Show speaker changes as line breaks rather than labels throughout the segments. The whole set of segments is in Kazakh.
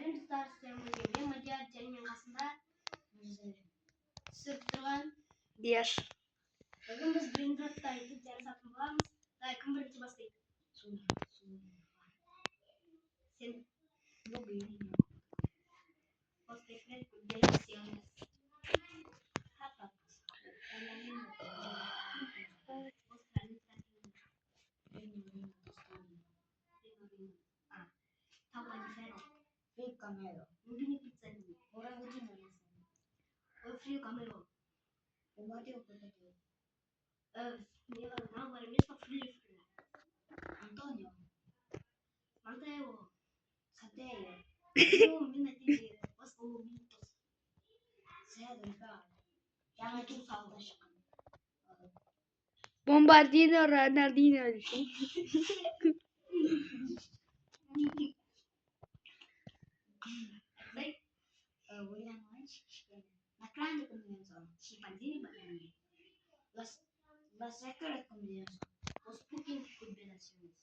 Зарим стар системийн медиа жаны гасна сэртрэн
Яш.
Bagın biz Greenwood'daydık, yarı satın bulamız. Daha yakın bir iki bastaydık. Sen bu büyüğün yok. Bastaydık, gelip siyahınız. Hatta. Tapa di ferro. Frio camelo. Mungkin pizza ini. Orang uji nanya. Frio camelo. Umati apa tadi? Não, agora mesmo frio. Antônio. Mateo. Sateio. Eu me entendi. Os ouvintes. Sério, cara. Já não tem falta.
Bombardino Ronaldinho.
Baik. William White. Na grande combinação. Chimpanzini banana. Las secret combinações. Os putin combinações.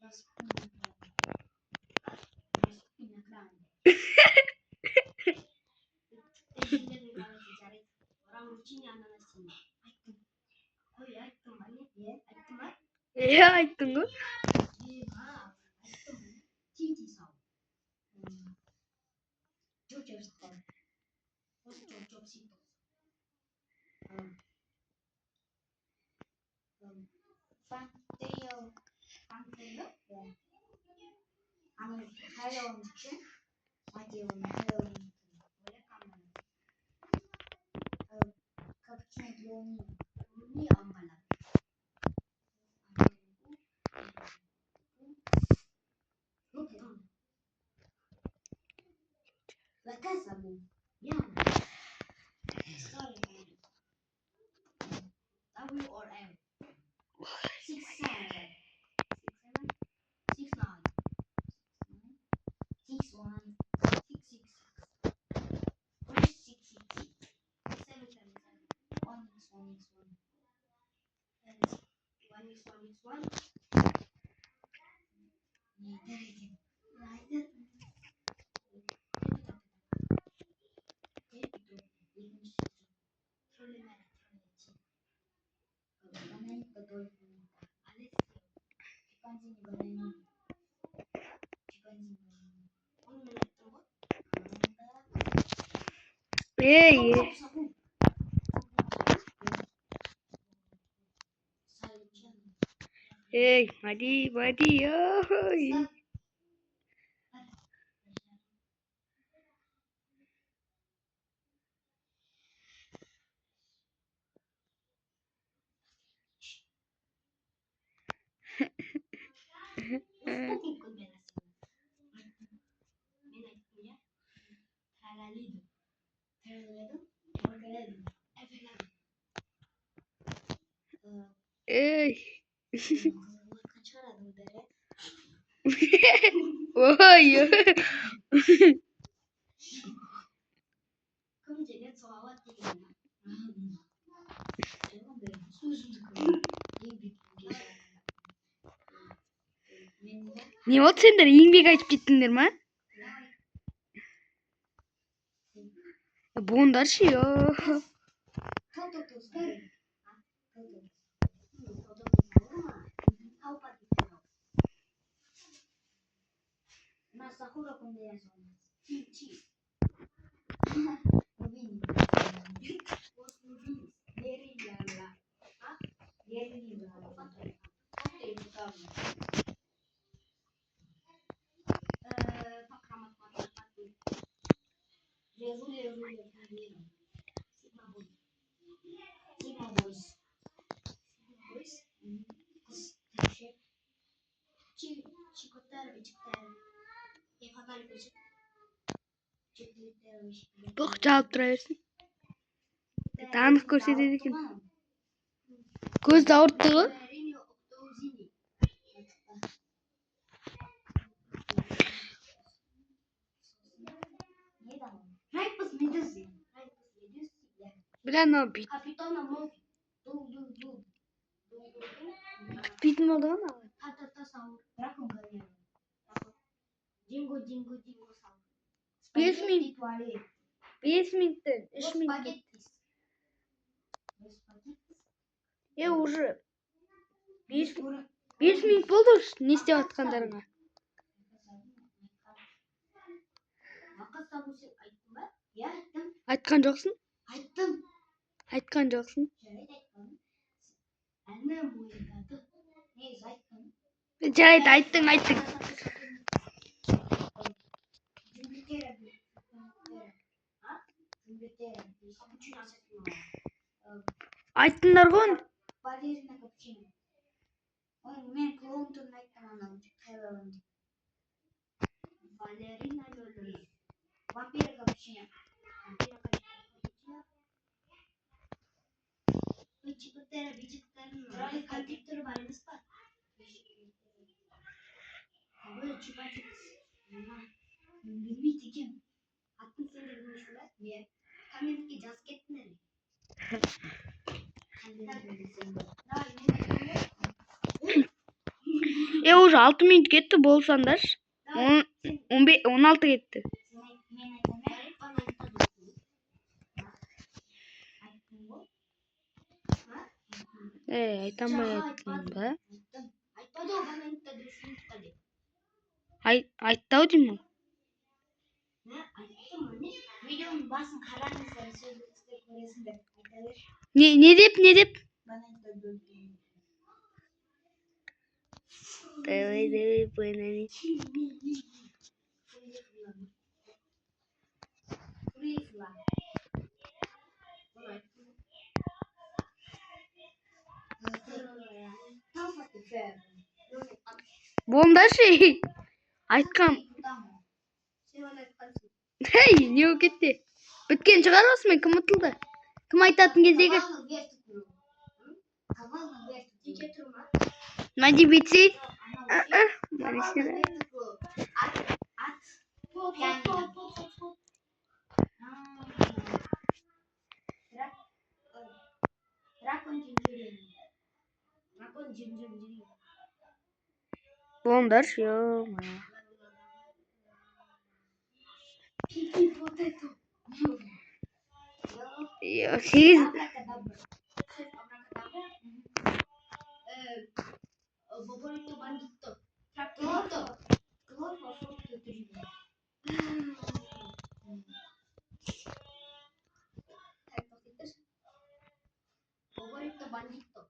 Las pina grande. Orang lucunya anak sini. Oh ya, temannya ya, teman.
Ya, tunggu.
Iya, Cici saw. Jojo store. Os Jojo situ. Fanteo. Ya. Anu Halloween için. Halloween. Boleh kamu. Cappuccino ini ambalan. La casa bu. Ya. Sorry. W or M. 6 7. 6 9. 6 1. 6 6. What is 6 6? 7 7. 1 is 1 is 1. And 1 is 1 is 1.
Hey. Hey, mati. Oh. Hey. Oh, yeah. Ni wat zijn er inbegrijpsbitten man? Bondar şey ya.
Nasa hura combinação.
Toch cevap duruyorsun. Tanrı kursu dedik. Kız da ortalığı. Bilen ne bit. Bit mi oldu ama?
Jingo jingo jingo sound.
5 минут.
Спагетти туалет.
5 минуттан 3 минут.
Спагеттис. Спагеттис.
Уже 5 минут болды ш. Не істеп жатқандарыңа?
Вақыт табушы айттым ба? Я айттым.
Айтқан жоқсың?
Айттым.
Айтқан жоқсың?
Жарайды айтқаным. Әңгіме бойындағы. Не айттым?
Жарайды, айттың. Айттыңдар ғой.
Балерина капучино. Мен клоун туралы айттым анау хайван. Балерина лөлө. Вампир капучино. Рай компьютер бар емес па? Ой, чупа-чупс. Білмейді екен. Атын сен де білмейсің ба? Иә. Комментке жазып кеттіңдер ме?
Уже 6 минут кетті болсаңдар. 16 кетті. Айтамай айттың ба?
Айтпады ғой комментте дұрыс деп.
Айтты-ау деймін.
Айттым міне. Видеоның басын қараңыздар, сөзді көресіңдер. Айта бер.
Не деп? Давай, банани. Болмдашы. Айтқам. Хей, не болып кетті? Біткен шығар осымен, кім ұтылды? Кім айтатын кездегі? Мәди бітсе? Болмдар, ё-моё. Сіз
Боболито бандито. Трактор. Клор пошел в трибуну. Боболито бандито.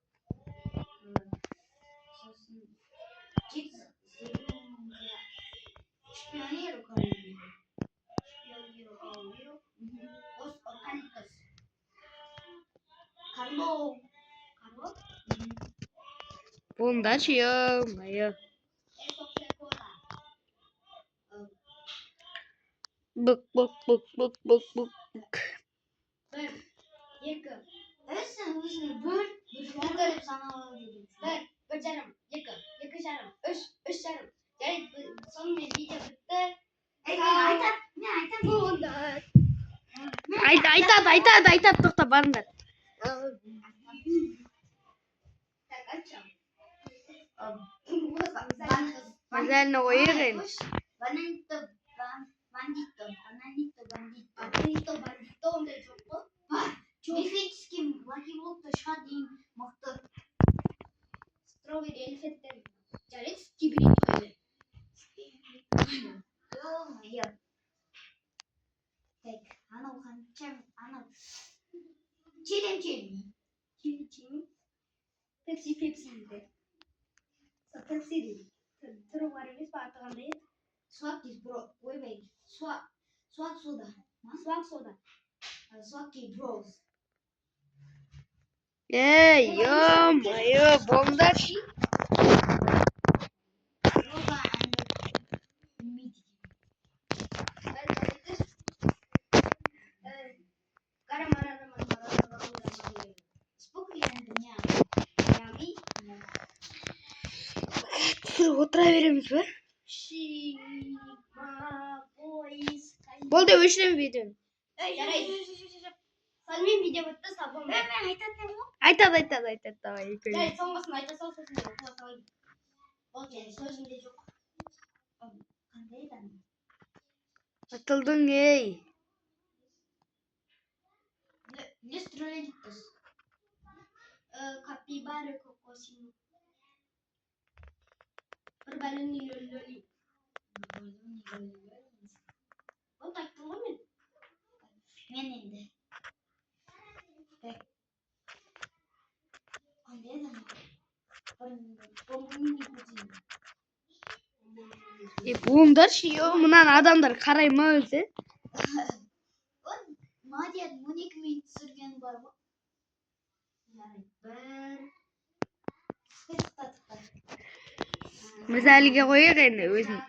Чипс. Шпионеру калибри. Шпионеру калибри. Os orcanitos. Карло.
болмдаршы, ё-моё. Бұк.
Bir, екі. Өзің бір деп саналады деп. Bir жарым, екі жарым, үш жарым. Жарайды, сонымен видео бітті. Мен айтады.
Айтады, тоқта барыңдар.
Так, айтсам.
Мазально ойырын.
Бандито ондай жоқ қой. Мифический лакиблокты шығады ең мықты. Стробери элефенттер. Жарайды, киберит қойды. Ё-моё. Так, анау қаншам, анау. Челем. Пепси дейді. Пепси дейді. Түрі бар емес па атығандай? Суак дейді, бро. Ойбай. Суак сода. Суак сода. Суаки броз.
Ё-моё, болмдаршы. Отыра береміз бе? Болды, өшірем видеоны.
Сонымен видео бітті, сабын. Мен айтатын ғой.
Айтады. Давай,
Жарайды, соңғысын айта сал сөзінде оқыла салайын. Болды, сөзінде жоқ. Қандай еді?
Atıldım ey.
Не строили тас. Капибара кокосину. Bir balon lolli. O taktın mı? Ben indi. Bek. Anne de.
Bunlar şey o. Bunlar adamlar karayma özü.
Madiyet Monik mi sürgen var mı? Yani ben
Mesela koyuyor kendine özünü.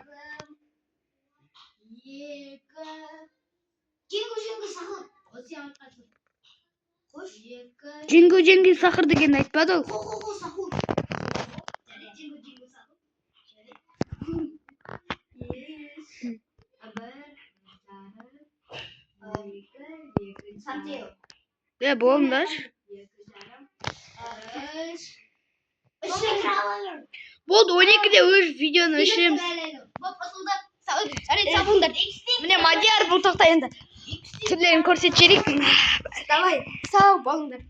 Jingu sahur. Oziyan kaçır. Koş.
Jingu sakır degen aytpady ol.
Ko sahur. Jadi jingu sahur. Yes. Aber Santiago.
Ya bunlar. Болды 12'de öz videonu ışığım. Mine Madiyar bu tokta yandı. Türlerini korsetçelik.
Давай.
Sağ ol balındır.